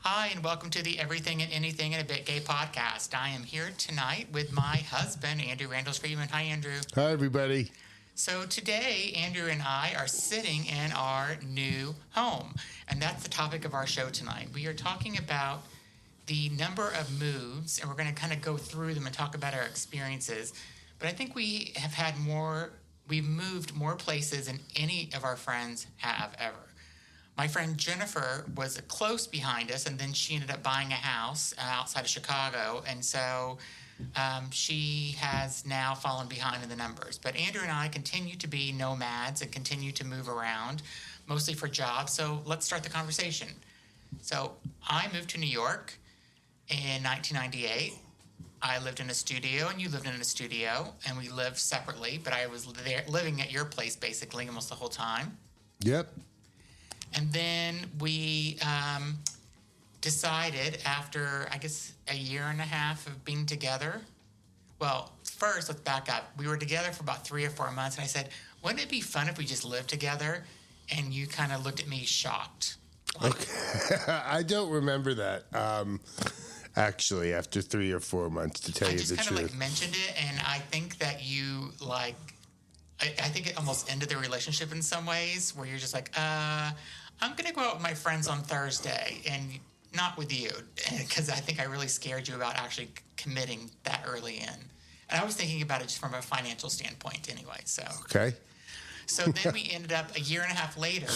Hi, and welcome to the Everything and Anything in a Bit Gay podcast. I am here tonight with my husband, Andrew Randall Freeman. Hi, Andrew. Hi, everybody. So today, Andrew and I are sitting in our new home, and that's the topic of our show tonight. We are talking about the number of moves, and we're going to kind of go through them and talk about our experiences. But I think we've moved more places than any of our friends have ever. My friend Jennifer was close behind us, and then she ended up buying a house outside of Chicago, and so she has now fallen behind in the numbers. But Andrew and I continue to be nomads and continue to move around, mostly for jobs. So let's start the conversation. So I moved to New York in 1998. I lived in a studio, and you lived in a studio, and we lived separately, but I was there living at your place basically almost the whole time. Yep. And then we decided after, I guess, a year and a half of being together. Well, first, let's back up. We were together for about 3 or 4 months, and I said, wouldn't it be fun if we just lived together? And you kind of looked at me shocked. Okay. I don't remember that, actually, after 3 or 4 months, to tell you the truth. I just kind of mentioned it, and I think that you, I think it almost ended the relationship in some ways, where you're just like, I'm going to go out with my friends on Thursday, and not with you, because I think I really scared you about actually committing that early in. And I was thinking about it just from a financial standpoint anyway. So Okay. So then we ended up a year and a half later,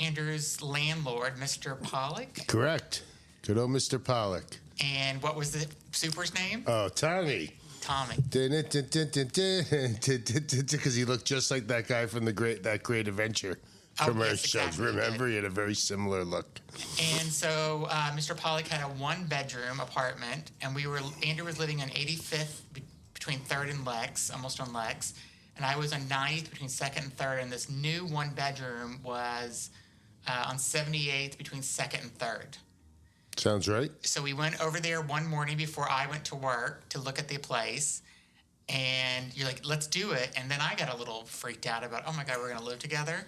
Andrew's landlord, Mr. Pollock. Correct. Good old Mr. Pollock. And what was the super's name? Oh, Tommy. Tommy. Because he looked just like that guy from that Great Adventure commercials. Yes, exactly. Remember? He had a very similar look. And so Mr. Pollock had a 1-bedroom apartment, and Andrew was living on 85th between 3rd and Lex, almost on Lex, and I was on 90th between 2nd and 3rd, and this new 1-bedroom was on 78th between 2nd and 3rd. Sounds right. So we went over there one morning before I went to work to look at the place, and you're like, let's do it. And then I got a little freaked out about, oh my God, we're going to live together.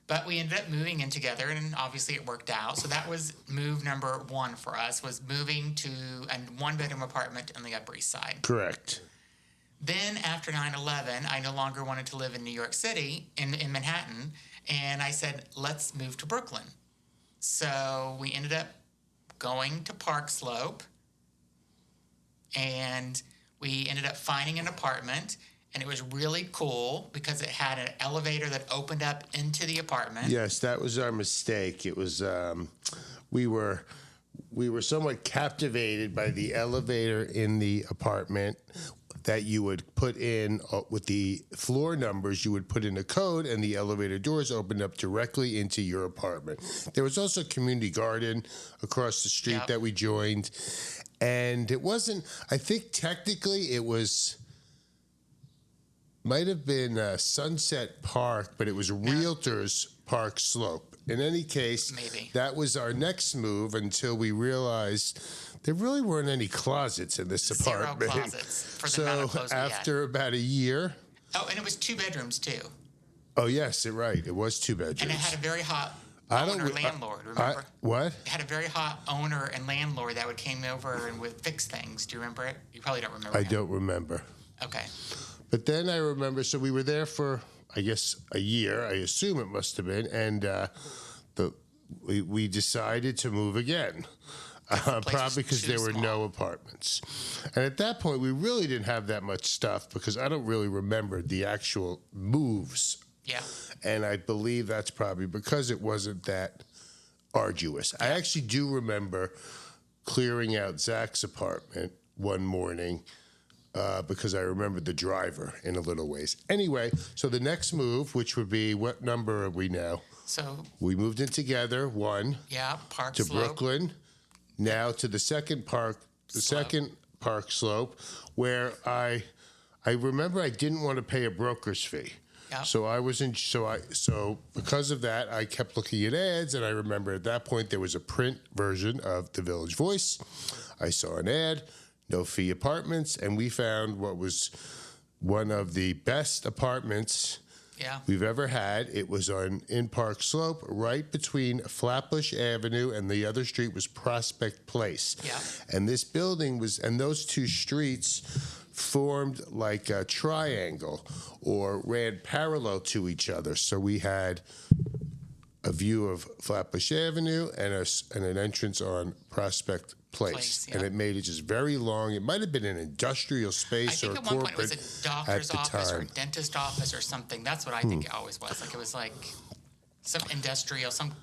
But we ended up moving in together, and obviously it worked out. So that was move number 1 for us, was moving to a 1-bedroom apartment on the Upper East Side. Correct. Then after 9/11, I no longer wanted to live in New York City, in Manhattan, and I said, let's move to Brooklyn. So we ended up going to Park Slope, and we ended up finding an apartment, and it was really cool because it had an elevator that opened up into the apartment. Yes, that was our mistake. It was we were somewhat captivated by the elevator in the apartment that you would put in with the floor numbers. You would put in a code, and the elevator doors opened up directly into your apartment. There was also a community garden across the street that we joined, and it wasn't, I think technically it might have been Sunset Park, but it was Realtors Park Slope. In any case, Maybe. That was our next move until we realized there really weren't any closets in this apartment. 0 closets for the amount of clothes we had. After about a year. Oh, and it was 2 bedrooms too. Oh, yes, you're right. It was 2 bedrooms. And it had a very hot landlord, remember? What? It had a very hot owner and landlord that would came over and would fix things. Do you remember it? You probably don't remember I him. don't remember. Okay. But then I remember, so we were there for, I guess, a year. I assume it must have been. And we decided to move again. Probably because there were no apartments. And at that point, we really didn't have that much stuff because I don't really remember the actual moves. Yeah. And I believe that's probably because it wasn't that arduous. I actually do remember clearing out Zach's apartment one morning because I remember the driver in a little ways. Anyway, so the next move, which would be, what number are we now? So we moved in together, 1. Yeah, Park to Slope. Brooklyn. Now to the second Park Slope, where I remember I didn't want to pay a broker's fee. Yeah. So because of that, I kept looking at ads, and I remember at that point there was a print version of the Village Voice. I saw an ad, no fee apartments, and we found what was one of the best apartments we've ever had. It was in Park Slope, right between Flatbush Avenue and the other street was Prospect Place. Yeah. And this building and those two streets formed like a triangle or ran parallel to each other. So we had a view of Flatbush Avenue and an entrance on Prospect Place. And it made it just very long. It might have been an industrial space or corporate. I think at one point it was a doctor's office or a dentist office or something. That's what I think it always was. Like it was like some industrial, some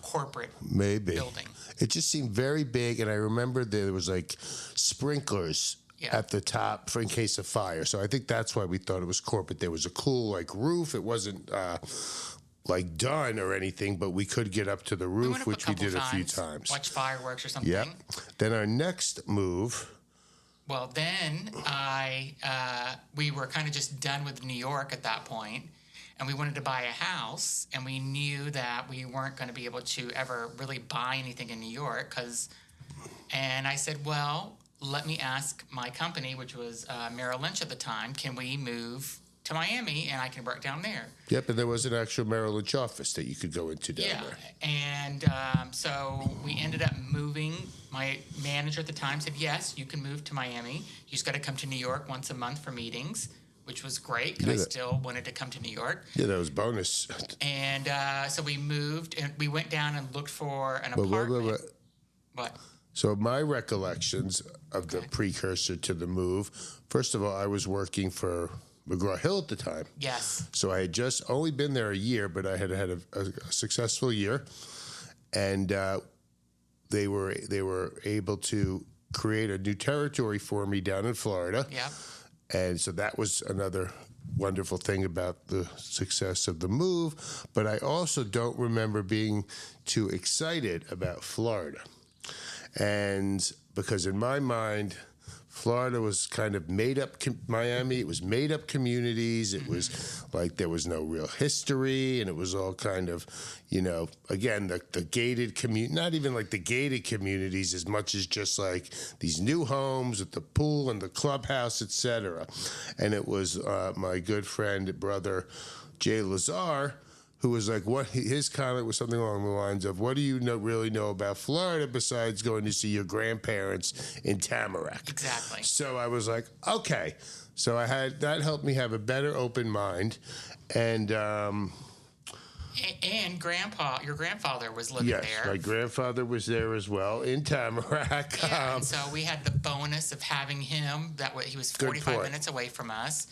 corporate building. It just seemed very big, and I remember there was like sprinklers at the top in case of fire. So I think that's why we thought it was corporate. There was a cool like roof. It wasn't like done or anything, but we could get up to the roof, which we did a few times. Watch fireworks or something. Yep. Then our next move. Well, then we were kind of just done with New York at that point, and we wanted to buy a house, and we knew that we weren't going to be able to ever really buy anything in New York and I said, well, let me ask my company, which was Merrill Lynch at the time, can we move to Miami and I can work down there? Yep, and there was an actual Merrill Lynch office that you could go into down there. And so we ended up moving. My manager at the time said, yes, you can move to Miami. You just got to come to New York once a month for meetings, which was great because I still wanted to come to New York. Yeah, that was bonus. And so we moved and we went down and looked for an apartment. What? So my recollections of the precursor to the move, first of all, I was working for McGraw-Hill at the time. Yes. So I had just only been there a year, but I had had a successful year. And they were able to create a new territory for me down in Florida. Yeah. And so that was another wonderful thing about the success of the move. But I also don't remember being too excited about Florida. And because in my mind, Florida was kind of made up Miami. It was made up communities. It was like there was no real history, and it was all kind of, again, the gated community, not even like the gated communities as much as just like these new homes with the pool and the clubhouse, etc. And it was my good friend, brother, Jay Lazar, who was like, his comment was something along the lines of, what do you really know about Florida besides going to see your grandparents in Tamarack? Exactly. So I was like, okay. So that helped me have a better open mind. And your grandfather was living there. Yes, my grandfather was there as well in Tamarack. Yeah, and so we had the bonus of having him. He was 45 minutes away from us.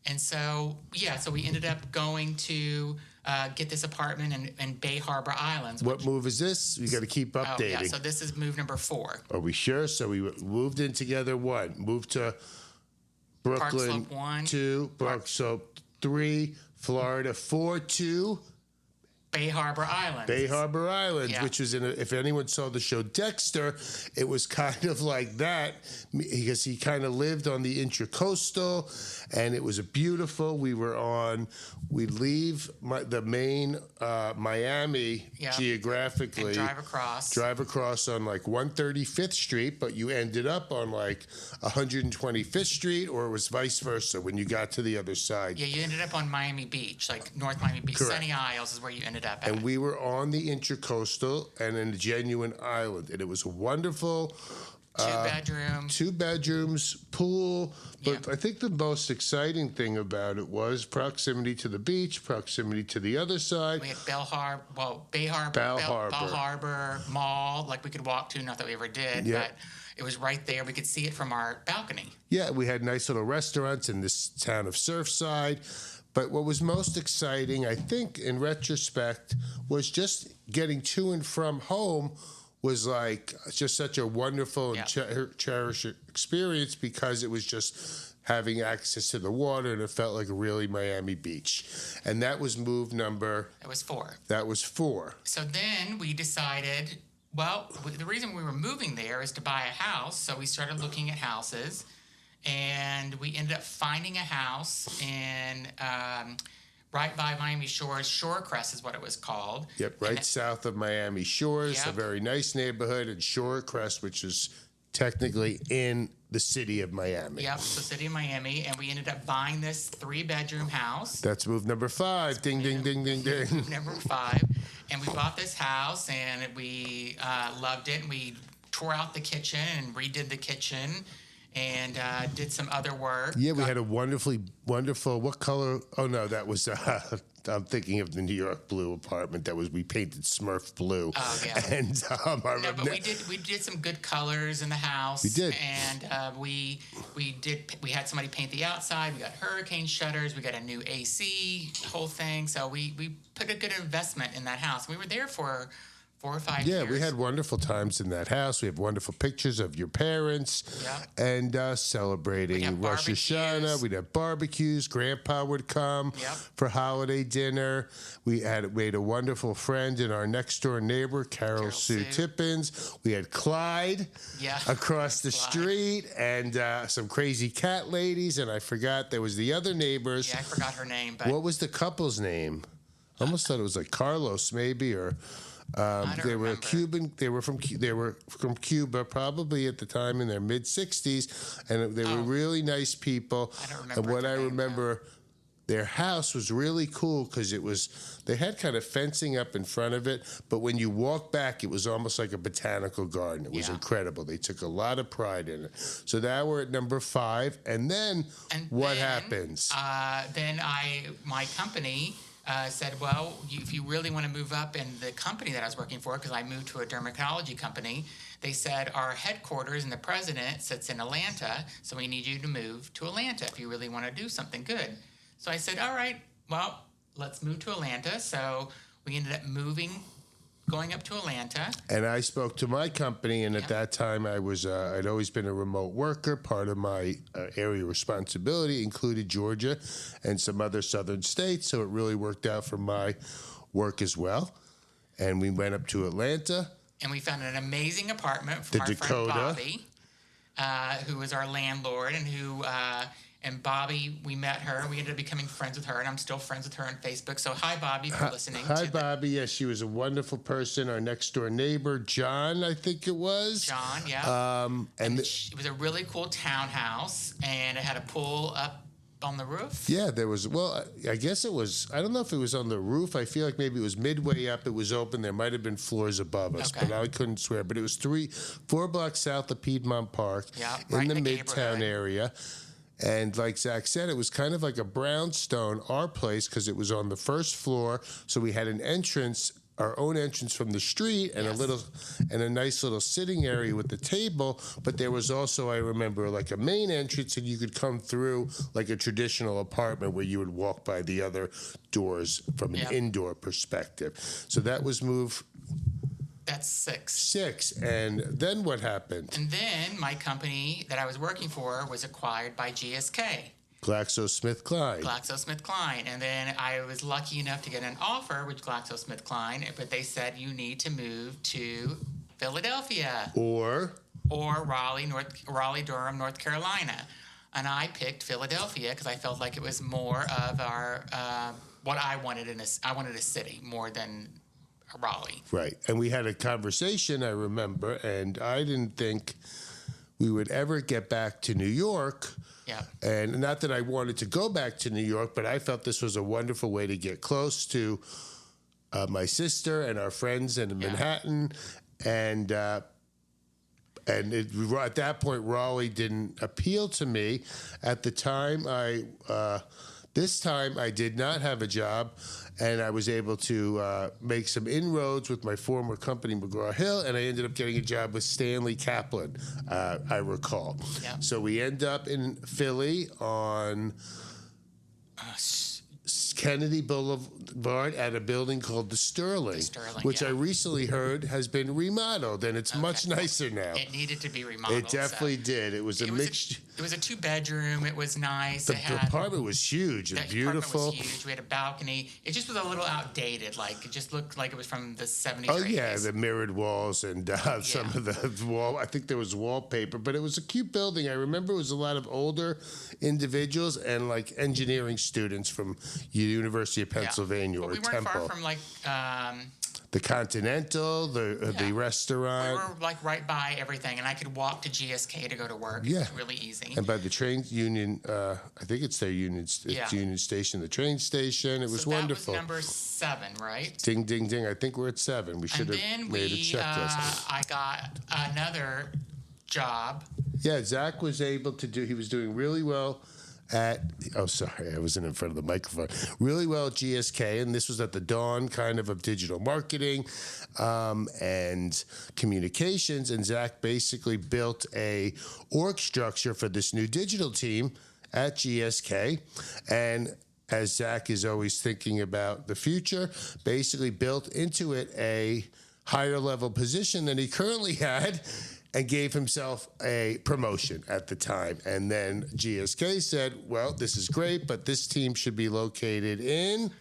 And so, so we ended up going to get this apartment in Bay Harbor Islands. What move is this? We got to keep updating. Oh, yeah, so this is move number 4. Are we sure? So we moved in together, moved to Brooklyn, Park Slope 1. 2, Park Slope 3, Florida 4, 2. Bay Harbor Islands. Yeah. Which was if anyone saw the show Dexter, it was kind of like that because he kind of lived on the Intracoastal, and it was we'd leave the main Miami geographically. And drive across on like 135th Street, but you ended up on like 125th Street, or it was vice versa when you got to the other side. Yeah, you ended up on Miami Beach, like North Miami Beach. Correct. Sunny Isles is where you ended up at. And we were on the Intracoastal and in a genuine island. And it was a wonderful 2 bedrooms, pool. But I think the most exciting thing about it was proximity to the beach, proximity to the other side. We had Bay Harbor Mall, like we could walk to, not that we ever did, but it was right there. We could see it from our balcony. Yeah, we had nice little restaurants in this town of Surfside. But what was most exciting, I think, in retrospect, was just getting to and from home was like just such a wonderful and cherished experience because it was just having access to the water, and it felt like really Miami Beach. And that was move number... That was 4. That was 4. So then we decided, the reason we were moving there is to buy a house, so we started looking at houses. And we ended up finding a house in right by Miami Shores. Shorecrest is what it was called. Yep, south of Miami Shores, a very nice neighborhood, and Shorecrest, which is technically in the city of Miami. Yep, the city of Miami, and we ended up buying this 3-bedroom house. That's move number 5. Ding, ding, ding, ding, ding. Number 5, and we bought this house, and we loved it, and we tore out the kitchen and redid the kitchen, and did some other work. Yeah, we had a wonderful. What color? Oh no, that was. I'm thinking of the New York blue apartment we painted Smurf blue. Oh yeah. And no, but we did some good colors in the house. We did. And we had somebody paint the outside. We got hurricane shutters. We got a new AC, whole thing. So we put a good investment in that house. We were there for 4 or 5 years. Yeah, we had wonderful times in that house. We have wonderful pictures of your parents. Yeah. And celebrating Rosh Hashanah. We'd have barbecues. Grandpa would come for holiday dinner. We made a wonderful friend in our next door neighbor, Carol Sue Tippins. We had Clyde across the street, and some crazy cat ladies. And I forgot there was the other neighbors. Yeah, I forgot her name. But what was the couple's name? I almost thought it was like Carlos, maybe, or... they were Cuban. They were from Cuba, probably at the time in their mid 60s, and they were really nice people. I don't remember. And what I remember, their house was really cool because they had kind of fencing up in front of it, but when you walk back, it was almost like a botanical garden. It was incredible. They took a lot of pride in it. So now we're at number 5, and then what happens? Then my company. Said, well, if you really want to move up in the company that I was working for, because I moved to a dermatology company, they said, our headquarters and the president sits in Atlanta, so we need you to move to Atlanta if you really want to do something good. So I said, all right, well, let's move to Atlanta. So we ended up going up to Atlanta. And I spoke to my company, and at that time I'd always been a remote worker. Part of my area responsibility included Georgia and some other southern states, so it really worked out for my work as well. And we went up to Atlanta. And we found an amazing apartment from our friend Bobby, who was our landlord, and and Bobby, we met her. We ended up becoming friends with her, and I'm still friends with her on Facebook. So hi, Bobby, if you're listening. Hi, Bobby. Yes, she was a wonderful person. Our next door neighbor, John, I think it was. John, yeah. And it was a really cool townhouse, and it had a pool up on the roof. Yeah, there was. Well, I guess it was. I don't know if it was on the roof. I feel like maybe it was midway up. It was open. There might have been floors above us, but I couldn't swear. But it was 4 blocks south of Piedmont Park, right in the Midtown area. And like Zach said, it was kind of like a brownstone, our place, because it was on the first floor. So we had an entrance, our own entrance from the street, and a nice little sitting area with the table. But there was also, I remember, like a main entrance, and you could come through like a traditional apartment where you would walk by the other doors from an indoor perspective. So that was move. That's 6. 6. And then what happened? And then my company that I was working for was acquired by GSK. GlaxoSmithKline. GlaxoSmithKline. And then I was lucky enough to get an offer with GlaxoSmithKline, but they said you need to move to Philadelphia. Or Raleigh, Durham, North Carolina. And I picked Philadelphia because I felt like it was more of our what I wanted I wanted a city more than Raleigh. Right. And we had a conversation, I remember, and I didn't think we would ever get back to New York. Yeah. And not that I wanted to go back to New York, but I felt this was a wonderful way to get close to my sister and our friends in Manhattan. And at that point, Raleigh didn't appeal to me. At the time, this time I did not have a job, and I was able to make some inroads with my former company, McGraw-Hill, and I ended up getting a job with Stanley Kaplan, I recall. Yeah. So we end up in Philly on Kennedy Boulevard at a building called the Sterling, which I recently heard has been remodeled, and it's much nicer now. It needed to be remodeled. It definitely did. It was a mixture. It was a 2-bedroom. It was nice. The apartment was huge and beautiful. The apartment was huge. We had a balcony. It just was a little outdated. Like, it just looked like it was from the 70s or 80s. Oh, yeah, the mirrored walls and some of the wall. I think there was wallpaper, but it was a cute building. I remember it was a lot of older individuals and, like, engineering students from University of Pennsylvania or we weren't Temple. far from, like, the Continental, the We restaurant. were like right by everything, and I could walk to GSK to go to work. Yeah. It was really easy. And by the train Union, I think it's their Union, Union Station, the train station. It was wonderful. That was number 7, right? Ding, ding, ding. I think we're at 7. We should have made a checklist. I got another job. Yeah, Zach was able to do, he was doing really well at, oh, sorry, I wasn't in front of the microphone. Really well at GSK, and this was at the dawn kind of digital marketing and communications. And Zach basically built a org structure for this new digital team at GSK. And as Zach is always thinking about the future, basically built into it a higher level position than he currently had, and gave himself a promotion at the time. And then GSK said, well, this is great, but this team should be located in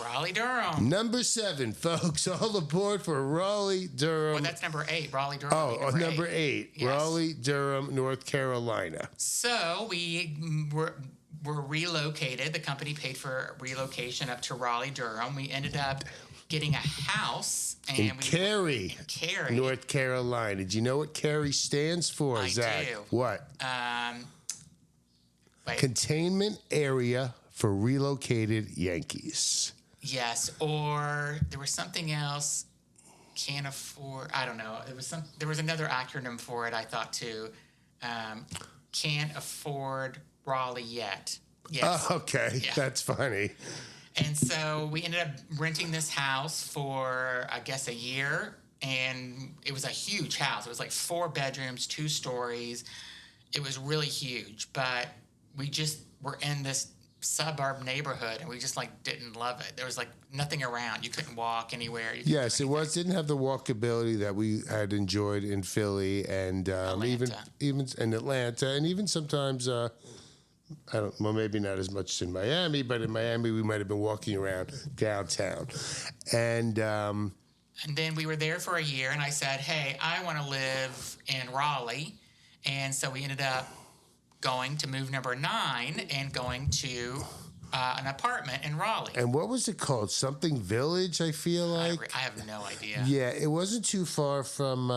Raleigh, Durham. number 7, folks. All aboard for Raleigh, Durham. Well, that's number 8, Raleigh, Durham. Oh, number 8, Yes. Raleigh, Durham, North Carolina. So we were relocated. The company paid for relocation up to Raleigh, Durham. We ended up getting a house In Cary, Cary, North Carolina. Do you know what Cary stands for, I Zach? do. What? Wait. Containment Area for Relocated Yankees. Yes, or there was something else. Can't afford. I don't know. There was another acronym for it. I thought too. Can't afford Raleigh yet. Yes. Oh, okay. Yeah. That's funny. And so we ended up renting this house for, I guess, a year. And it was a huge house. It was like 4 bedrooms, 2 stories. It was really huge. But we just were in this suburb neighborhood, and we just like didn't love it. There was like nothing around. You couldn't walk anywhere. Yes, it didn't have the walkability that we had enjoyed in Philly and even in Atlanta, and even sometimes well, maybe not as much in Miami, but in Miami we might have been walking around downtown. And then we were there for a year, and I said, hey, I want to live in Raleigh. And so we ended up going to move number 9 and going to an apartment in Raleigh. And what was it called? Something Village, I feel like? I have no idea. Yeah, it wasn't too far from...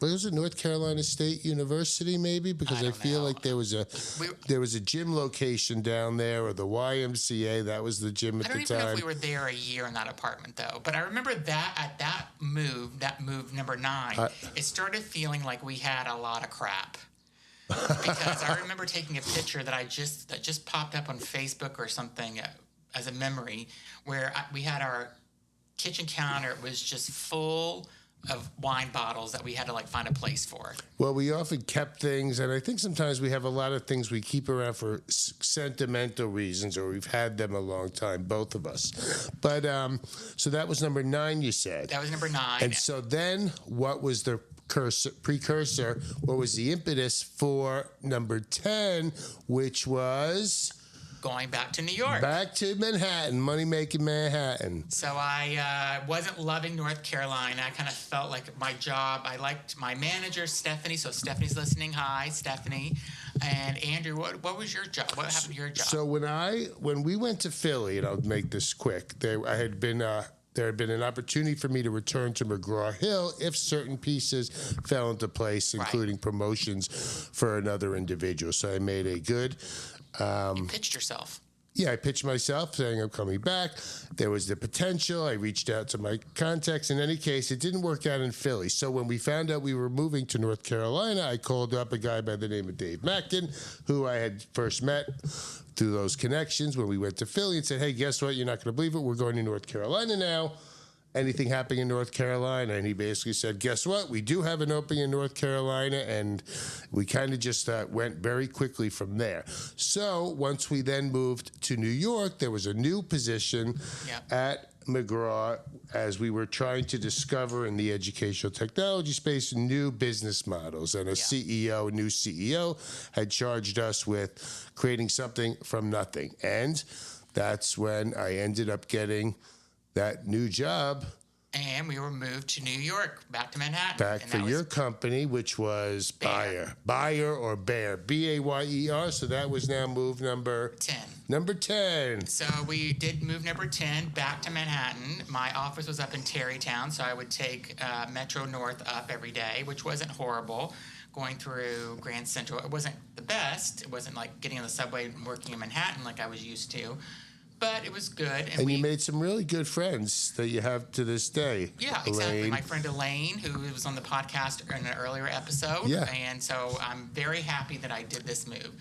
was it North Carolina State University, maybe? Because I feel like there was a gym location down there, or the YMCA. That was the gym at the time. I don't even know if we were there a year in that apartment, though. But I remember that at that move number 9, it started feeling like we had a lot of crap. Because I remember taking a picture that just popped up on Facebook or something as a memory, where we had our kitchen counter. It was just full of wine bottles that we had to like find a place for. Well, we often kept things, and I think sometimes we have a lot of things we keep around for sentimental reasons, or we've had them a long time, both of us. But so that was number 9, you said. That was number 9. And so then what was the precursor? What was the impetus for number 10, which was... going back to New York. Back to Manhattan, money-making Manhattan. So I wasn't loving North Carolina. I kind of felt like my job, I liked my manager, Stephanie. So Stephanie's listening. Hi, Stephanie. And Andrew, what was your job? What happened to your job? So when we went to Philly, and I'll make this quick, there had been an opportunity for me to return to McGraw-Hill if certain pieces fell into place, including promotions for another individual. So I made a good... you pitched yourself. Yeah, I pitched myself saying I'm coming back. There was the potential. I reached out to my contacts. In any case, it didn't work out in Philly. So when we found out we were moving to North Carolina, I called up a guy by the name of Dave Mackin, who I had first met through those connections when we went to Philly, and said, hey, guess what? You're not going to believe it. We're going to North Carolina now. Anything happening in North Carolina? And he basically said, guess what? We do have an opening in North Carolina. And we kind of just went very quickly from there. So once we then moved to New York, there was a new position at McGraw as we were trying to discover in the educational technology space new business models. And a new CEO, had charged us with creating something from nothing. And that's when I ended up getting that new job And we were moved to New York, back to Manhattan. Back and for that your was company, which was Bayer. Bayer or Bayer, Bayer. So that was now move number 10. Number 10. So we did move number 10 back to Manhattan. My office was up in Tarrytown, so I would take Metro North up every day, which wasn't horrible. Going through Grand Central, it wasn't the best. It wasn't like getting on the subway and working in Manhattan like I was used to. But it was good. And you made some really good friends that you have to this day. Yeah, exactly. My friend Elaine, who was on the podcast in an earlier episode. Yeah. And so I'm very happy that I did this move.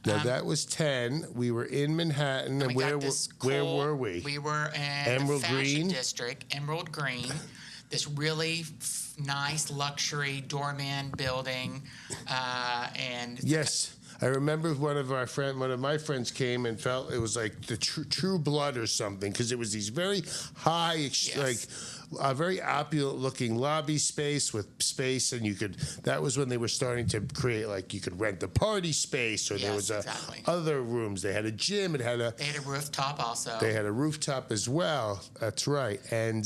Now, that was 10. We were in Manhattan. And where were we? We were in Emerald the Fashion Green? District, Emerald Green. This really nice luxury doorman building. And yes. I remember one of my friends came and felt it was like the True Blood or something, because it was these very high, like a very opulent looking lobby space with space, and that was when they were starting to create, like, you could rent the party space, or there was other rooms. They had a gym. They had a rooftop also. They had a rooftop as well. That's right. And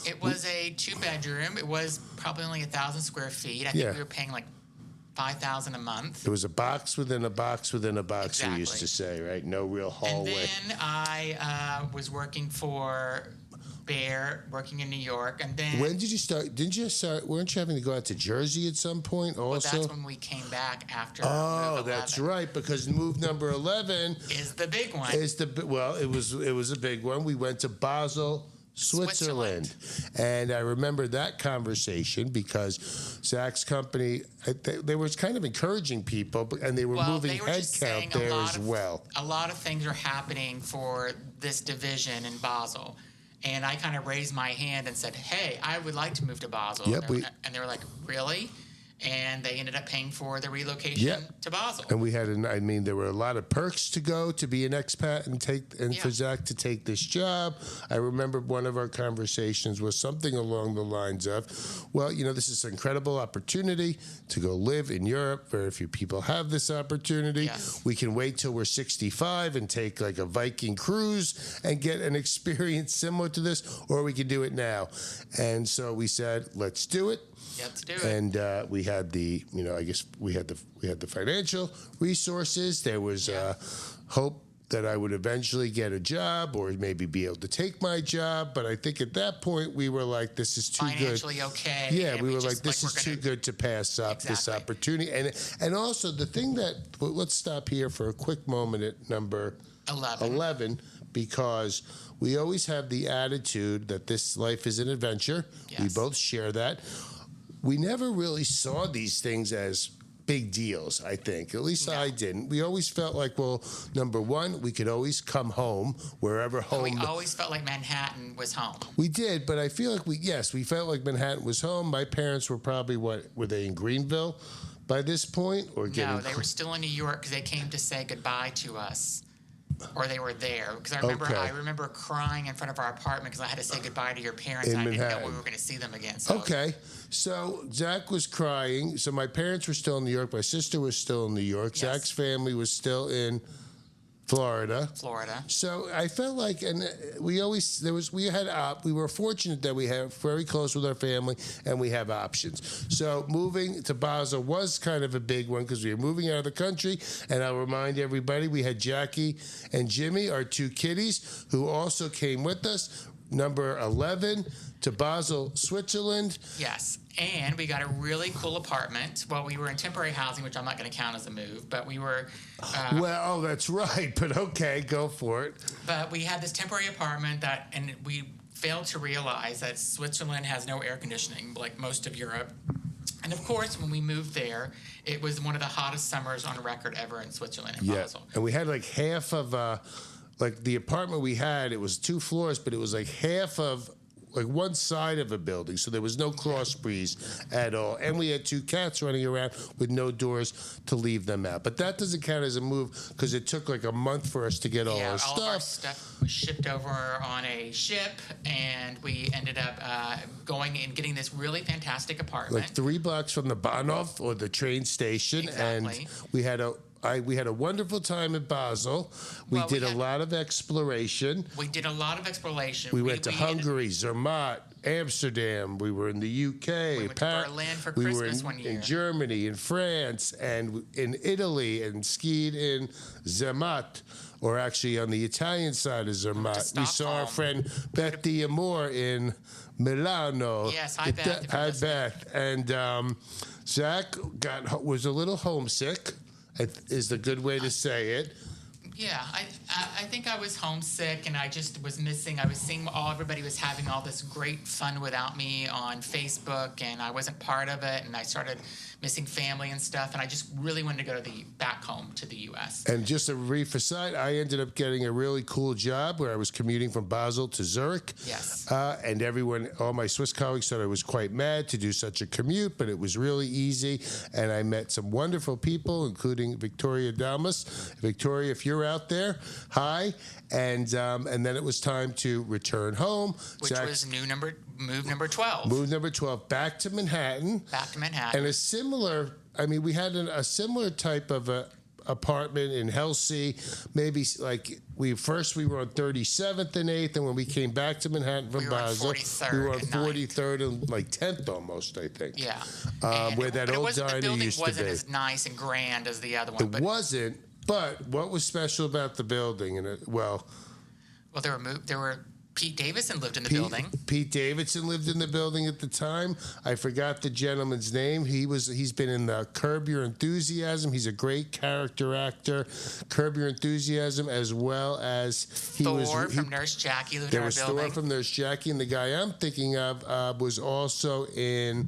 it was a 2-bedroom. It was probably only 1,000 square feet. I think we were paying like $5,000 a month. It was a box within a box within a box, exactly. We used to say, right? No real hallway. And then I was working for Bayer, working in New York, and then... When did you start? Weren't you having to go out to Jersey at some point also? Well, that's when we came back after move 11. That's right, because move number 11... is the big one. It was a big one. We went to Basel, Switzerland. And I remember that conversation because Zach's company, they were kind of encouraging people, and they were moving headcount there as well. A lot of things are happening for this division in Basel. And I kind of raised my hand and said, hey, I would like to move to Basel. Yep, and they were like, really? And they ended up paying for the relocation to Basel. And we had, there were a lot of perks to go to be an expat and for Zach to take this job. I remember one of our conversations was something along the lines of, well, this is an incredible opportunity to go live in Europe. Very few people have this opportunity. Yes. We can wait till we're 65 and take like a Viking cruise and get an experience similar to this, or we can do it now. And so we said, let's do it. Let's do it. And we had the, I guess we had the financial resources. There was hope that I would eventually get a job or maybe be able to take my job. But I think at that point we were like, this is too financially good. okay. Yeah, we were like, this is too good to pass up this opportunity. And also the thing let's stop here for a quick moment at number 11, because we always have the attitude that this life is an adventure. Yes. We both share that. We never really saw these things as big deals, I think. At least I didn't. We always felt like, well, number one, we could always come home, wherever home. We always felt like Manhattan was home. We did, but I feel like we felt like Manhattan was home. My parents were probably, were they in Greenville by this point? No, they were still in New York because they came to say goodbye to us. Or they were there, because I remember crying in front of our apartment because I had to say goodbye to your parents. And I didn't know we were going to see them again. So so Zach was crying. So my parents were still in New York. My sister was still in New York. Yes. Zach's family was still in Florida. So I felt like, and we were fortunate that we have very close with our family and we have options. So moving to Basel was kind of a big one because we were moving out of the country. And I'll remind everybody, we had Jackie and Jimmy, our 2 kiddies, who also came with us. Number 11 to Basel, Switzerland. Yes, and we got a really cool apartment. Well, we were in temporary housing, which I'm not going to count as a move, but we were... that's right, but okay, go for it. But we had this temporary apartment and we failed to realize that Switzerland has no air conditioning, like most of Europe. And of course, when we moved there, it was one of the hottest summers on record ever in Switzerland, in Basel. And we had like half of... like the apartment we had, it was 2 floors, but it was like half of like one side of a building, so there was no cross breeze at all. And we had 2 cats running around with no doors to leave them out. But that doesn't count as a move because it took like a month for us to get all our stuff. All of our stuff was shipped over on a ship, and we ended up going and getting this really fantastic apartment. Like 3 blocks from the Bahnhof or the train station. Exactly. And we had a wonderful time at Basel. We did a lot of exploration. We did a lot of exploration. We went to Hungary, Zermatt, Amsterdam. We were in the UK. We went to Berlin for we were Christmas one year. in Germany, in France, and in Italy, and skied in Zermatt, or actually on the Italian side of Zermatt. We saw our friend Betty Amore in Milano. Yes, hi, Beth. Hi, Beth. And Zach was a little homesick, is the good way to say it. Yeah, I think I was homesick, and I just was missing. I was seeing everybody was having all this great fun without me on Facebook, and I wasn't part of it. And I started missing family and stuff, and I just really wanted to go back home to the U.S. And just a brief aside, I ended up getting a really cool job where I was commuting from Basel to Zurich. Yes. And all my Swiss colleagues thought I was quite mad to do such a commute, but it was really easy. And I met some wonderful people, including Victoria Dalmas. Victoria, if you're out there, hi. And then it was time to return home. Which was move number 12. Move number 12, back to Manhattan. Back to Manhattan. And we had a similar type of apartment in Helsey. Maybe like we were on 37th and 8th, and when we came back to Manhattan from Basel, we were on 43rd and like 10th almost, I think. Yeah. Where that old diner used to be. The building wasn't as nice and grand as the other one. It wasn't, but what was special about the building? Well, there were Pete Davidson lived in the building. Pete Davidson lived in the building at the time. I forgot the gentleman's name. He's been in the Curb Your Enthusiasm. He's a great character actor. Curb Your Enthusiasm, as well as Thor from Nurse Jackie lived in our building. There was Thor from Nurse Jackie, and the guy I'm thinking of was also in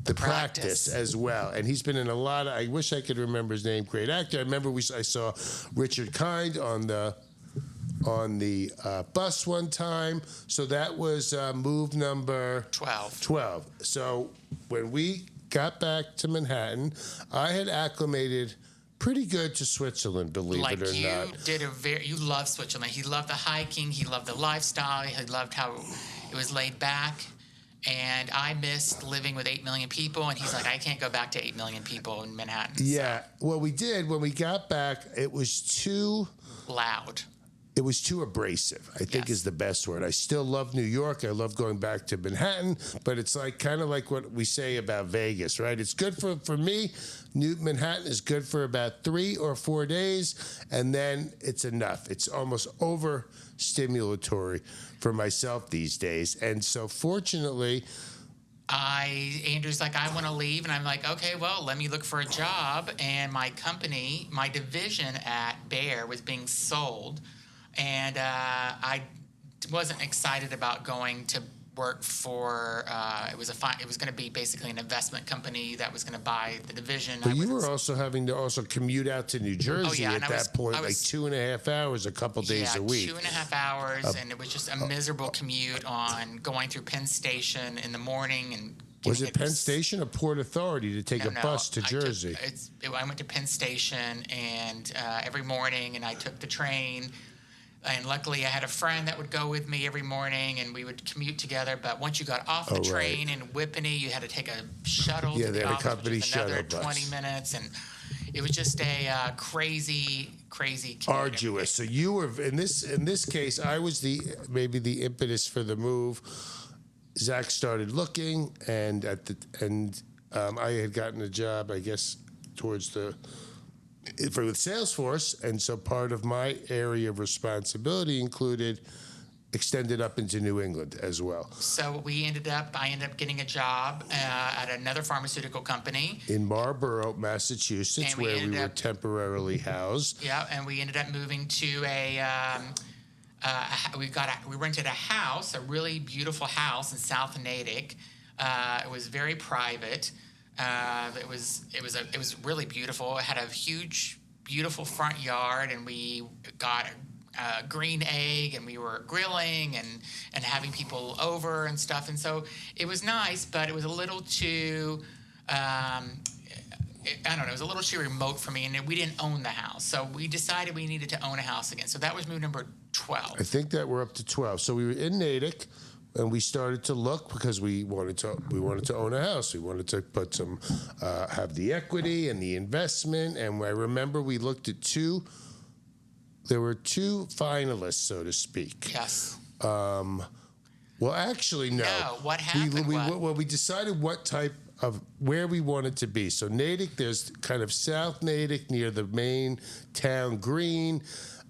The Practice as well. And he's been in a lot of, I wish I could remember his name, great actor. I remember I saw Richard Kind on the bus one time. So that was move number 12. So when we got back to Manhattan, I had acclimated pretty good to Switzerland, believe it or not. You love Switzerland. He loved the hiking. He loved the lifestyle. He loved how it was laid back. And I missed living with 8 million people. And he's like, I can't go back to 8 million people in Manhattan. Yeah. Well, we did. When we got back, it was too loud. It was too abrasive, I think is the best word. I still love New York. I love going back to Manhattan, but it's kind of like what we say about Vegas, right? It's good for me. Manhattan is good for about 3 or 4 days, and then it's enough. It's almost overstimulatory for myself these days. And so fortunately, Andrew's like, I want to leave. And I'm like, okay, well, let me look for a job. And my company, my division at Bayer was being sold. And I wasn't excited about going to work for. It was going to be basically an investment company that was going to buy the division. But you were also having to commute out to New Jersey at that point, like 2.5 hours, a couple days a week. 2.5 hours, and it was just a miserable commute on going through Penn Station in the morning and. Was it Penn Station or Port Authority to take a bus to Jersey? I went to Penn Station and every morning, and I took the train. And luckily, I had a friend that would go with me every morning, and we would commute together. But once you got off the train in Whippany, you had to take a shuttle to the office, which was another 20 minutes. And it was just a crazy commute. Arduous. So you were, in this case, I was maybe the impetus for the move. Zach started looking, and I had gotten a job, I guess, towards with Salesforce, and so part of my area of responsibility extended up into New England as well. So I ended up getting a job at another pharmaceutical company in Marlborough, Massachusetts, where we were temporarily housed. Yeah, and we ended up moving to we rented a house, a really beautiful house in South Natick. It was very private. It was really beautiful. It had a huge, beautiful front yard, and we got a green egg, and we were grilling and having people over and stuff. And so it was nice, but it was a little too. I don't know, it was a little too remote for me, and we didn't own the house. So we decided we needed to own a house again. So that was move number 12. I think that we're up to 12. So we were in Natick, and we started to look because we wanted to own a house. We wanted to put have the equity and the investment. And I remember we looked at there were 2 finalists, so to speak. Yes. Well, actually, no. No, what happened was... We decided what type of where we wanted to be. So Natick, there's kind of South Natick near the main town green.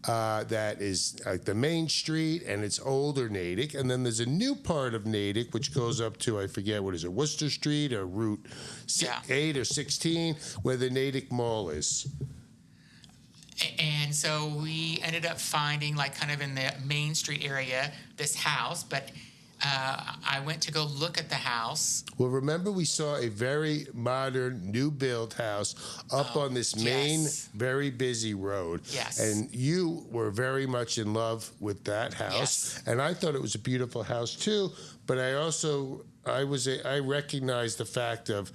That is like the main street, and it's older Natick. And then there's a new part of Natick, which goes up to, I forget, what is it, Worcester Street or Route 8 or 16, where the Natick Mall is. And so we ended up finding, like, kind of in the Main Street area, this house. But I went to go look at the house. Well, remember, we saw a very modern, new build house up on this main, very busy road. Yes. And you were very much in love with that house. Yes. And I thought it was a beautiful house, too. But I recognized the fact of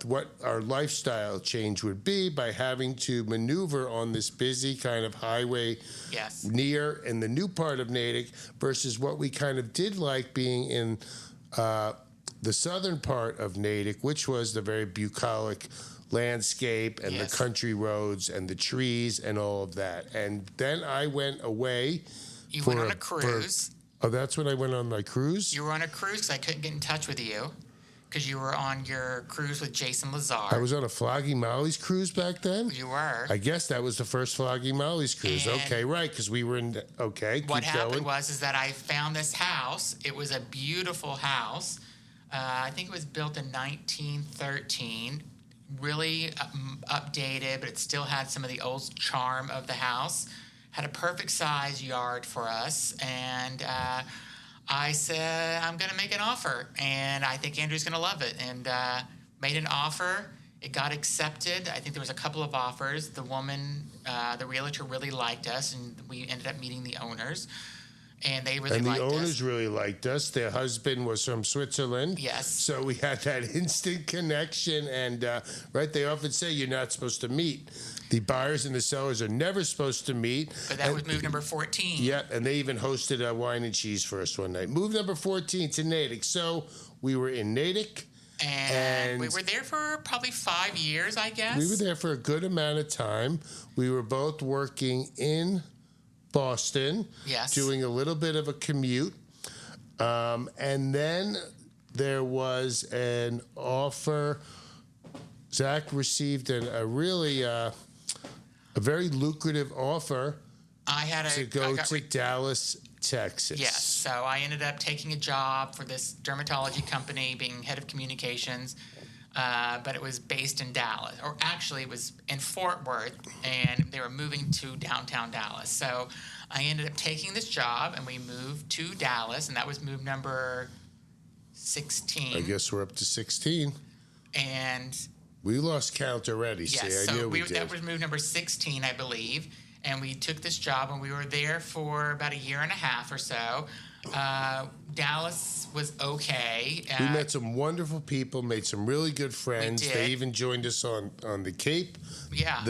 what our lifestyle change would be by having to maneuver on this busy kind of highway near in the new part of Natick versus what we kind of did like being in the southern part of Natick, which was the very bucolic landscape and the country roads and the trees and all of that. And then I went away. You went on a cruise. That's when I went on my cruise? You were on a cruise because I couldn't get in touch with you. Because you were on your cruise with Jason Lazar. I was on a Flogging Molly's cruise back then? You were. I guess that was the first Flogging Molly's cruise. And okay, right, because we were in... Okay, what keep happened going. was that I found this house. It was a beautiful house. I think it was built in 1913. Really updated, but it still had some of the old charm of the house. Had a perfect size yard for us. And... I said, I'm going to make an offer, and I think Andrew's going to love it. And made an offer. It got accepted. I think there was a couple of offers. The woman, the realtor, really liked us, and we ended up meeting the owners. And they really liked us. And the owners really liked us. Their husband was from Switzerland. Yes. So we had that instant connection. And, they often say you're not supposed to meet. The buyers and the sellers are never supposed to meet. But that was move number 14. Yeah, and they even hosted a wine and cheese for us one night. Move number 14 to Natick. So we were in Natick. And we were there for probably 5 years, I guess. We were there for a good amount of time. We were both working in Boston. Yes. Doing a little bit of a commute. And then there was an offer. Zach received a really... a very lucrative offer to go to Dallas, Texas. Yes, so I ended up taking a job for this dermatology company, being head of communications, but it was based in Dallas. Or actually, it was in Fort Worth, and they were moving to downtown Dallas. So I ended up taking this job, and we moved to Dallas, and that was move number 16. I guess we're up to 16. And... we lost count already. Yes, I knew we did. That was move number 16, I believe. And we took this job, and we were there for about a year and a half or so. Dallas was okay. We met some wonderful people, made some really good friends. We did. They even joined us on the Cape. Yeah.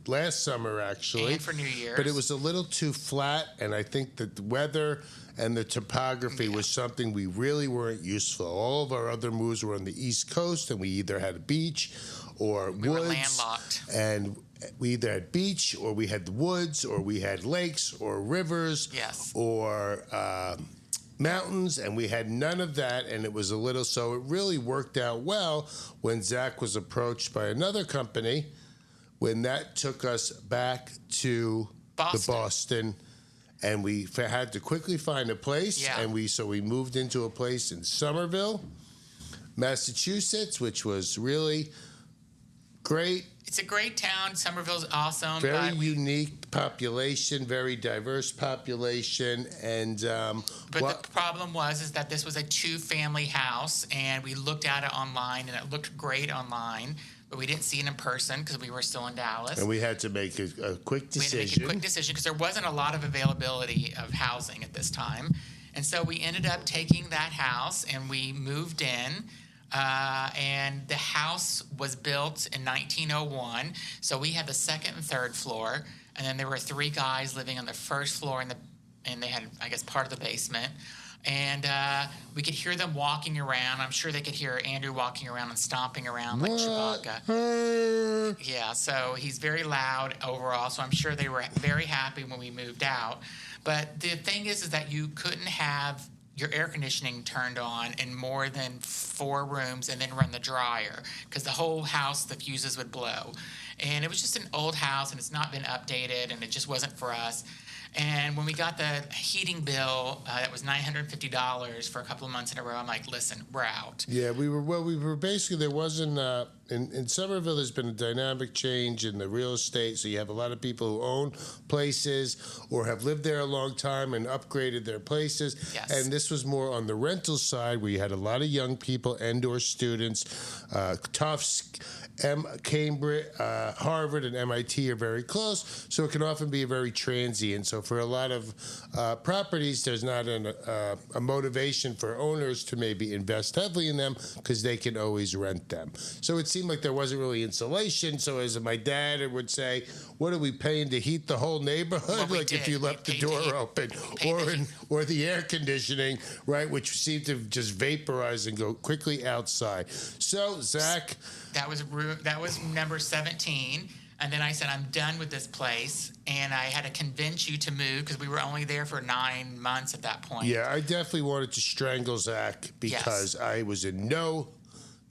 Last summer, actually. And for New Year's. But it was a little too flat, and I think that the weather and the topography was something we really weren't used to. All of our other moves were on the East Coast, and we either had a beach or woods. We were landlocked. And we either had beach, or we had the woods, or we had lakes, or rivers, or mountains, and we had none of that, and it was a little... So it really worked out well when Zach was approached by another company, when that took us back to Boston. And we had to quickly find a place, and we moved into a place in Somerville, Massachusetts, which was really great. It's a great town. Somerville's awesome. Very unique population, very diverse population, and the problem is that this was a 2-family house, and we looked at it online, and it looked great online. But we didn't see it in person because we were still in Dallas. And we had to make a quick decision. We had to make a quick decision because there wasn't a lot of availability of housing at this time. And so we ended up taking that house, and we moved in. And the house was built in 1901. So we had the second and third floor. And then there were 3 guys living on the first floor, and they had, I guess, part of the basement. And we could hear them walking around. I'm sure they could hear Andrew walking around and stomping around like Chewbacca. Yeah, so he's very loud overall. So I'm sure they were very happy when we moved out. But the thing is that you couldn't have your air conditioning turned on in more than 4 rooms and then run the dryer because the whole house, the fuses would blow. And it was just an old house and it's not been updated and it just wasn't for us. And when we got the heating bill, that was $950 for a couple of months in a row. I'm like, listen, we're out. Yeah, we were basically, there wasn't, in Somerville, there's been a dynamic change in the real estate. So you have a lot of people who own places or have lived there a long time and upgraded their places. Yes. And this was more on the rental side where you had a lot of young people and or students, Tufts, Cambridge, Harvard, and MIT are very close, so it can often be very transient. So for a lot of properties, there's not a motivation for owners to maybe invest heavily in them because they can always rent them. So it seemed like there wasn't really insulation. So as my dad would say, what are we paying to heat the whole neighborhood? Well, like if you left the door open or the air conditioning, right, which seemed to just vaporize and go quickly outside. So, Zach... That was number 17. And then I said, I'm done with this place. And I had to convince you to move because we were only there for 9 months at that point. Yeah, I definitely wanted to strangle Zach because I was in no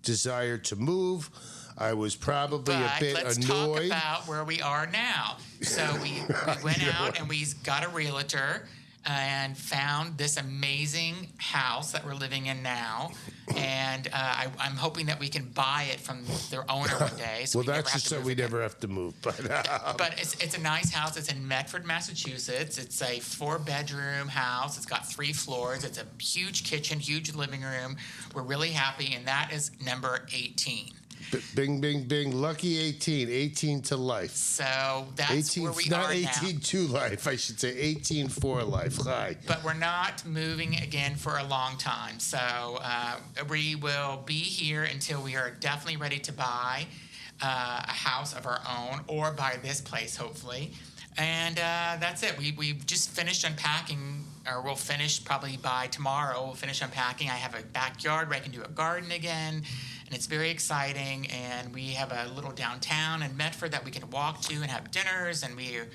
desire to move. I was probably a bit let's annoyed. talk about where we are now. So we went out and we got a realtor and found this amazing house that we're living in now. And I'm hoping that we can buy it from their owner one day. So well, that's just so we never have to move. But it's a nice house. It's in Medford, Massachusetts. It's a 4-bedroom house. It's got 3 floors. It's a huge kitchen, huge living room. We're really happy, and that is number 18. Bing, bing, bing. Lucky 18. 18 to life. So that's 18, where we not are 18 now. to life. I should say 18 for life. Hi. But we're not moving again for a long time. So we will be here until we are definitely ready to buy a house of our own or buy this place, hopefully. And that's it. We've just finished unpacking, or we'll finish probably by tomorrow. We'll finish unpacking. I have a backyard where I can do a garden again. And it's very exciting, and we have a little downtown in Medford that we can walk to and have dinners, and we're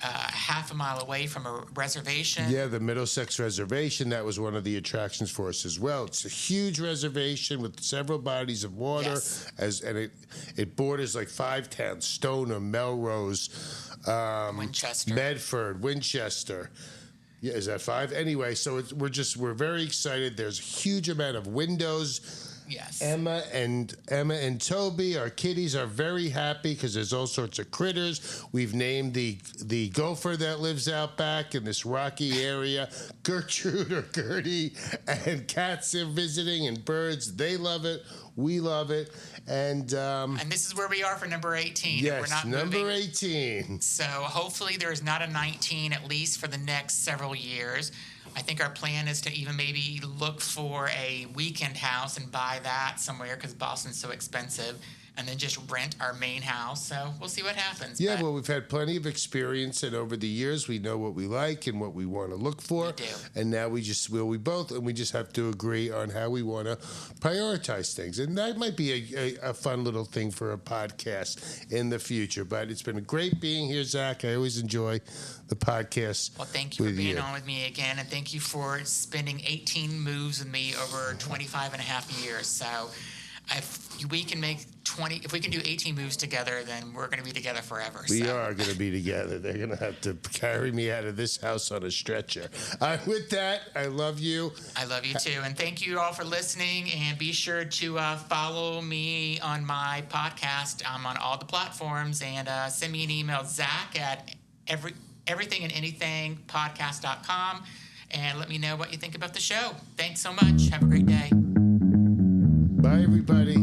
half a mile away from a reservation. Yeah, the Middlesex Reservation, that was one of the attractions for us as well. It's a huge reservation with several bodies of water, Yes. and it borders like 5 towns, Stoneham, Melrose, Winchester. Medford, Winchester. Yeah, is that 5? Anyway, so we're very excited. There's a huge amount of windows. Yes. Emma and Toby, our kitties, are very happy because there's all sorts of critters. We've named the gopher that lives out back in this rocky area Gertrude or Gertie, and cats are visiting and birds. They love it. We love it. And this is where we are for number 18. Yes, we're not number moving. 18. So hopefully there's not a 19, at least for the next several years. I think our plan is to even maybe look for a weekend house and buy that somewhere because Boston's so expensive, and then just rent our main house. So we'll see what happens. Yeah, well, we've had plenty of experience, and over the years, we know what we like and what we want to look for. We do. And now we just have to agree on how we want to prioritize things. And that might be a fun little thing for a podcast in the future. But it's been great being here, Zach. I always enjoy the podcast. Well, thank you for being on with me again, and thank you for spending 18 moves with me over 25 and a half years. So if we can do 18 moves together, then we're going to be together forever. We are going to be together. They're going to have to carry me out of this house on a stretcher. With that, I love you. I love you too. And thank you all for listening. And be sure to follow me on my podcast. I'm on all the platforms. And send me an email, Zach at everythingandanythingpodcast.com. And let me know what you think about the show. Thanks so much. Have a great day. Bye, everybody.